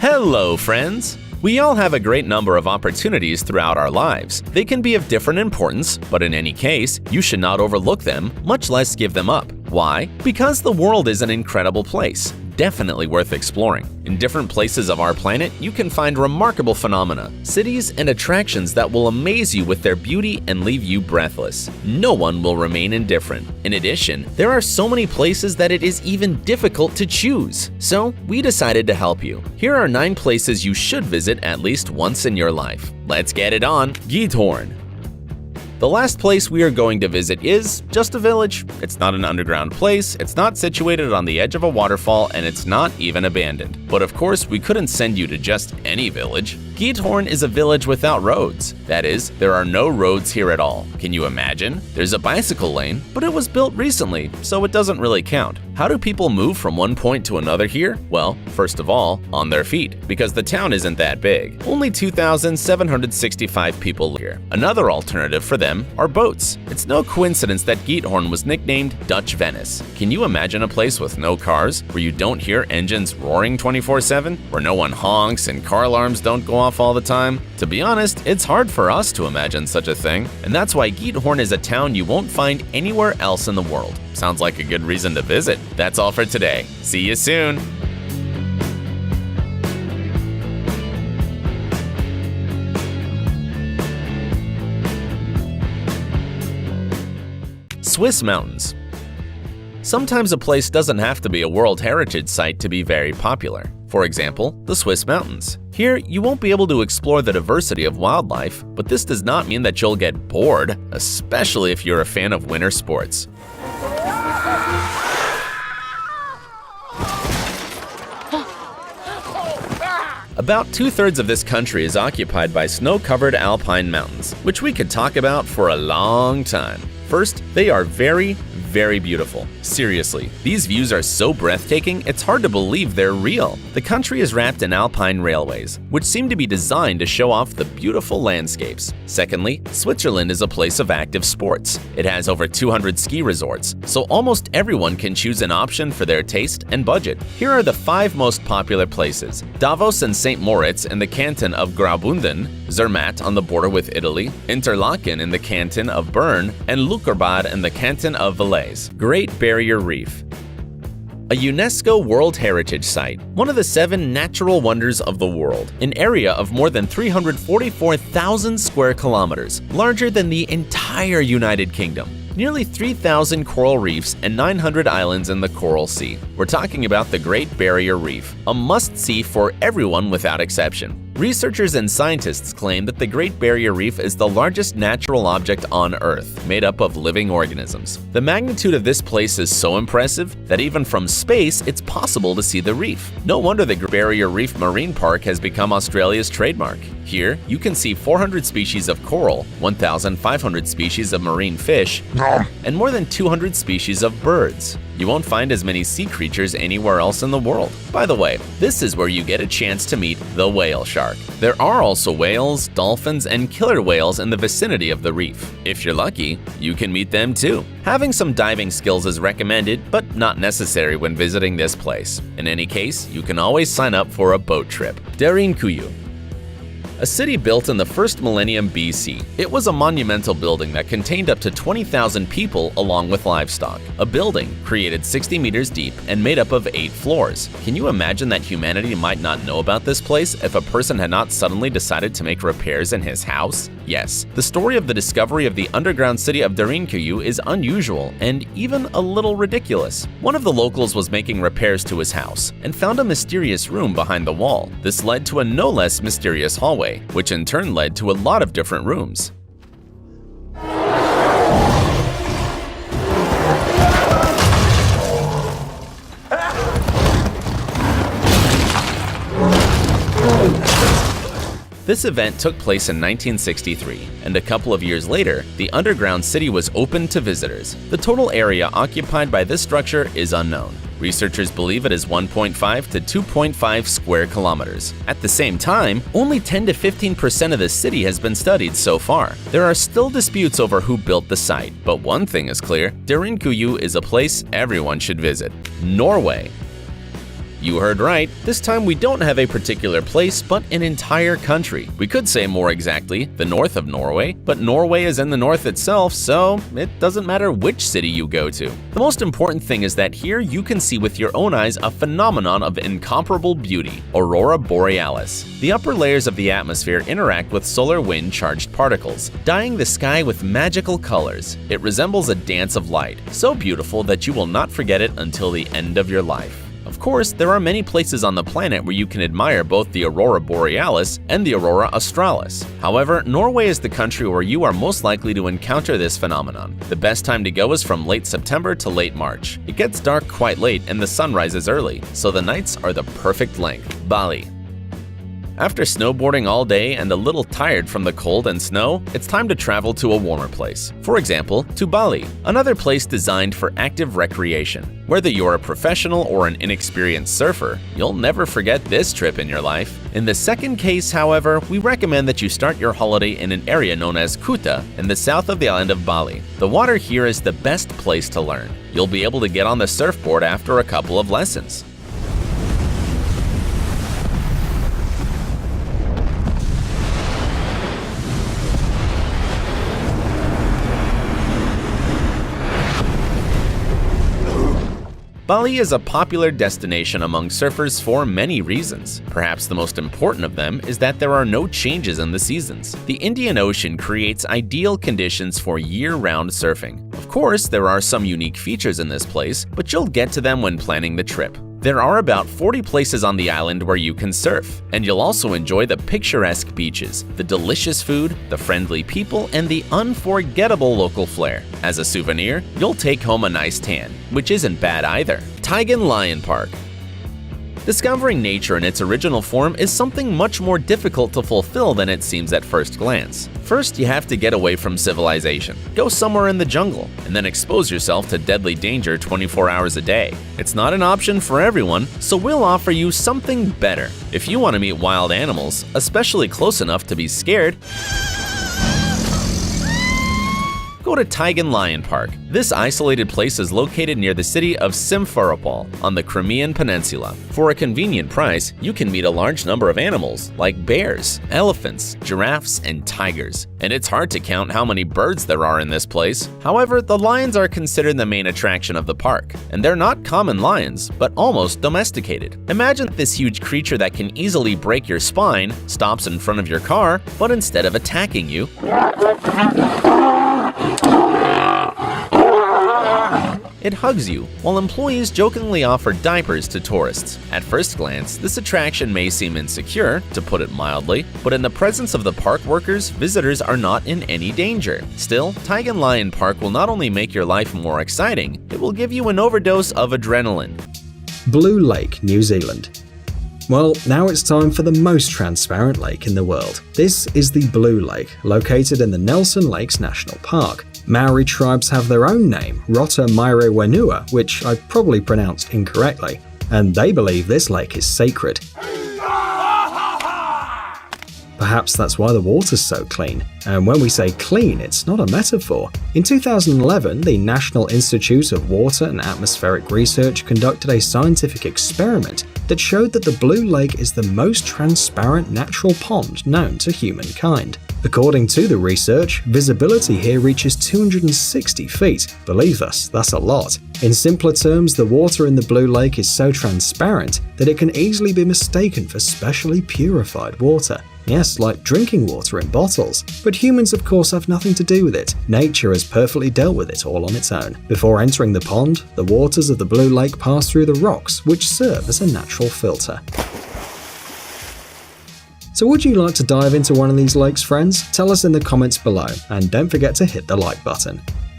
Hello, friends! We all have a great number of opportunities throughout our lives. They can be of different importance, but in any case, you should not overlook them, much less give them up. Why? Because the world is an incredible place, definitely worth exploring. In different places of our planet, you can find remarkable phenomena, cities, and attractions that will amaze you with their beauty and leave you breathless. No one will remain indifferent. In addition, there are so many places that it is even difficult to choose. So, we decided to help you. Here are 9 places you should visit at least once in your life. Let's get it on! Giethorn. The last place we are going to visit is just a village. It's not an underground place, it's not situated on the edge of a waterfall, and it's not even abandoned. But of course, we couldn't send you to just any village. Giethorn is a village without roads. That is, there are no roads here at all. Can you imagine? There's a bicycle lane, but it was built recently, so it doesn't really count. How do people move from one point to another here? Well, first of all, on their feet, because the town isn't that big. Only 2,765 people live here. Another alternative for them are boats. It's no coincidence that Giethorn was nicknamed Dutch Venice. Can you imagine a place with no cars, where you don't hear engines roaring 24/7, where no one honks and car alarms don't go off all the time? To be honest, it's hard for us to imagine such a thing, and that's why Giethorn is a town you won't find anywhere else in the world. Sounds like a good reason to visit. That's all for today. See you soon! Swiss mountains. Sometimes a place doesn't have to be a World Heritage Site to be very popular. For example, the Swiss mountains. Here, you won't be able to explore the diversity of wildlife, but this does not mean that you'll get bored, especially if you're a fan of winter sports. About 2/3 of this country is occupied by snow-covered alpine mountains, which we could talk about for a long time. First, they are very beautiful. Seriously, these views are so breathtaking, it's hard to believe they're real. The country is wrapped in alpine railways, which seem to be designed to show off the beautiful landscapes. Secondly, Switzerland is a place of active sports. It has over 200 ski resorts, so almost everyone can choose an option for their taste and budget. Here are the 5 most popular places: Davos and St. Moritz in the canton of Graubünden, Zermatt on the border with Italy, Interlaken in the canton of Bern, and Leukerbad in the canton of Valais. Great Barrier Reef. A UNESCO World Heritage Site, one of the 7 natural wonders of the world, an area of more than 344,000 square kilometers, larger than the entire United Kingdom. Nearly 3,000 coral reefs and 900 islands in the Coral Sea. We're talking about the Great Barrier Reef, a must-see for everyone without exception. Researchers and scientists claim that the Great Barrier Reef is the largest natural object on Earth, made up of living organisms. The magnitude of this place is so impressive that even from space, it's possible to see the reef. No wonder the Great Barrier Reef Marine Park has become Australia's trademark. Here, you can see 400 species of coral, 1,500 species of marine fish, and more than 200 species of birds. You won't find as many sea creatures anywhere else in the world. By the way, this is where you get a chance to meet the whale shark. There are also whales, dolphins, and killer whales in the vicinity of the reef. If you're lucky, you can meet them too. Having some diving skills is recommended, but not necessary when visiting this place. In any case, you can always sign up for a boat trip. Derinkuyu. A city built in the 1st millennium BC. It was a monumental building that contained up to 20,000 people along with livestock. A building created 60 meters deep and made up of 8 floors. Can you imagine that humanity might not know about this place if a person had not suddenly decided to make repairs in his house? Yes, the story of the discovery of the underground city of Derinkuyu is unusual and even a little ridiculous. One of the locals was making repairs to his house and found a mysterious room behind the wall. This led to a no less mysterious hallway, which in turn led to a lot of different rooms. This event took place in 1963, and a couple of years later, the underground city was opened to visitors. The total area occupied by this structure is unknown. Researchers believe it is 1.5 to 2.5 square kilometers. At the same time, only 10 to 15% of the city has been studied so far. There are still disputes over who built the site, but one thing is clear: Derinkuyu is a place everyone should visit. Norway. You heard right, this time we don't have a particular place, but an entire country. We could say more exactly, the north of Norway, but Norway is in the north itself, so it doesn't matter which city you go to. The most important thing is that here you can see with your own eyes a phenomenon of incomparable beauty, aurora borealis. The upper layers of the atmosphere interact with solar wind-charged particles, dyeing the sky with magical colors. It resembles a dance of light, so beautiful that you will not forget it until the end of your life. Of course, there are many places on the planet where you can admire both the aurora borealis and the aurora australis. However, Norway is the country where you are most likely to encounter this phenomenon. The best time to go is from late September to late March. It gets dark quite late and the sun rises early, so the nights are the perfect length. Bali. After snowboarding all day and a little tired from the cold and snow, it's time to travel to a warmer place. For example, to Bali, another place designed for active recreation. Whether you're a professional or an inexperienced surfer, you'll never forget this trip in your life. In the second case, however, we recommend that you start your holiday in an area known as Kuta in the south of the island of Bali. The water here is the best place to learn. You'll be able to get on the surfboard after a couple of lessons. Bali is a popular destination among surfers for many reasons. Perhaps the most important of them is that there are no changes in the seasons. The Indian Ocean creates ideal conditions for year-round surfing. Of course, there are some unique features in this place, but you'll get to them when planning the trip. There are about 40 places on the island where you can surf, and you'll also enjoy the picturesque beaches, the delicious food, the friendly people, and the unforgettable local flair. As a souvenir, you'll take home a nice tan, which isn't bad either. Taigan Lion Park. Discovering nature in its original form is something much more difficult to fulfill than it seems at first glance. First, you have to get away from civilization. Go somewhere in the jungle, and then expose yourself to deadly danger 24 hours a day. It's not an option for everyone, so we'll offer you something better. If you want to meet wild animals, especially close enough to be scared, go to Taigan Lion Park. This isolated place is located near the city of Simferopol on the Crimean Peninsula. For a convenient price, you can meet a large number of animals like bears, elephants, giraffes, and tigers. And it's hard to count how many birds there are in this place. However, the lions are considered the main attraction of the park, and they're not common lions, but almost domesticated. Imagine this huge creature that can easily break your spine stops in front of your car, but instead of attacking you, it hugs you, while employees jokingly offer diapers to tourists. At first glance, this attraction may seem insecure, to put it mildly, but in the presence of the park workers, visitors are not in any danger. Still, Taigan Lion Park will not only make your life more exciting, it will give you an overdose of adrenaline. Blue Lake, New Zealand. Well, now it's time for the most transparent lake in the world. This is the Blue Lake, located in the Nelson Lakes National Park. Maori tribes have their own name, Rota Maire Wenua, which I probably pronounced incorrectly, and they believe this lake is sacred. Perhaps that's why the water's so clean. And when we say clean, it's not a metaphor. In 2011, the National Institute of Water and Atmospheric Research conducted a scientific experiment that showed that the Blue Lake is the most transparent natural pond known to humankind. According to the research, visibility here reaches 260 feet. Believe us, that's a lot. In simpler terms, the water in the Blue Lake is so transparent that it can easily be mistaken for specially purified water. Yes, like drinking water in bottles. But humans of course have nothing to do with it. Nature has perfectly dealt with it all on its own. Before entering the pond, the waters of the Blue Lake pass through the rocks, which serve as a natural filter. So would you like to dive into one of these lakes, friends? Tell us in the comments below, and don't forget to hit the like button.